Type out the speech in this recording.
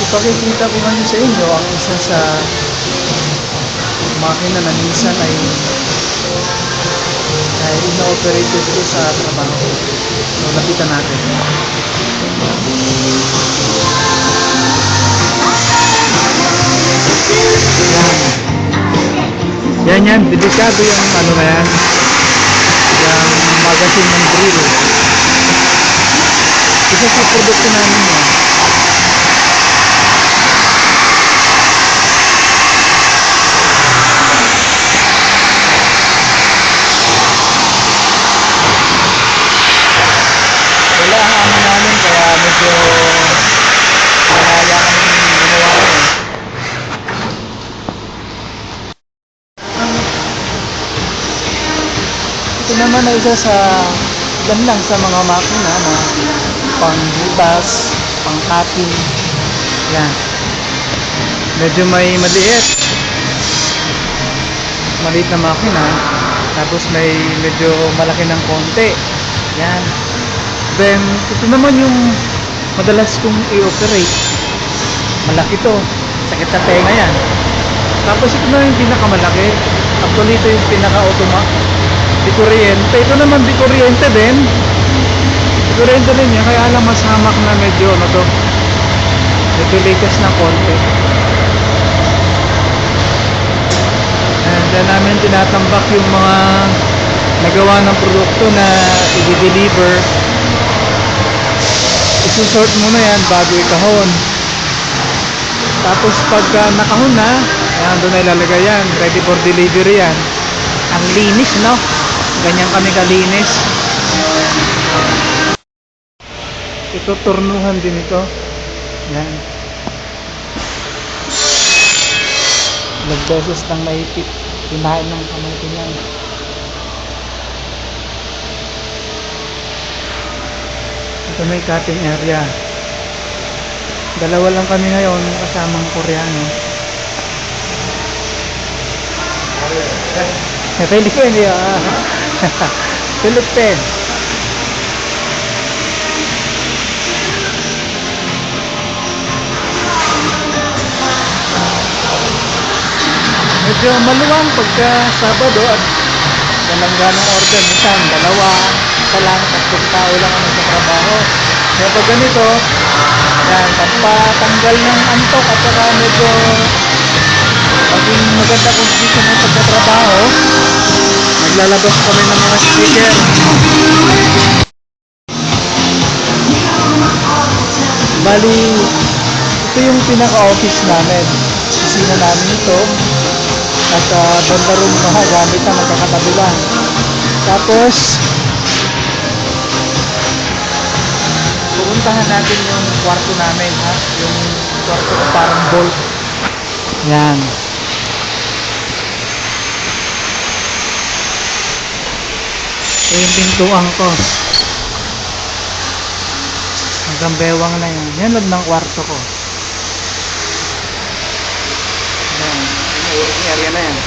Ipakikita ko ngayon sa inyo ang isa sa makina na minsan ay ino-operated ko sa trabaho. So, lapitan natin. Yan, delikado yung ano na yan, yung magazine ng drill. Isa sa produkto namin yan. Wala ang ano namin, kaya medyo malaya kami gumawa ko. Ito naman ay isa sa ilan lang sa mga makina na pang-butas, pang-cutting. Yan. Medyo may maliit na makina. Tapos may medyo malaki ng konti. Yan. Then, ito naman yung madalas kong i-operate. Malaki to. Sakit na tenga yan. Tapos ito na yung pinakamalaki. Actually, ito yung pinaka-automatic. Di kuryente. Ito naman di kuryente din. Di kuryente din yan. Kaya lang mas hamak na medyo ano to. Medyo latest na konti. And then namin tinatambak yung mga nagawa ng produkto na i-deliver. Isusort muna yan bago ikahon. Tapos pagka nakahon na, yan, doon na ilalagay yan. Ready for delivery yan. Ang linis, no? Ganyan kami kalinis. Ito, turnuhan din ito. Yan. Ilang beses nang naipit. Pinahin ng kamay ko yan. Ito may cutting area. Dalawa lang kami ngayon kasamang Koreano. Philippine yun. Philippine. Medyo maluwang pagka Sabado at walang ganong order. Minsan, dalawa pa lang, tatlong tao lang ang sa trabaho. Kaya pag ganito, yan, pampatanggal ng antok at saka medyo maging maganda condition ng pagkatrabaho, naglalabas kami ng mga speaker. Bali, ito yung pinaka-office namin. Opisina namin ito. At banda room na gamit na magkakatabi lang. Tapos, pupuntahan natin yung kwarto namin, ha? Yung kwarto na parang vault. Yan. Ito yung pintuan ko. Hanggang bewang na yan. Yan lang ng kwarto ko. Yan. Yung working area na yan.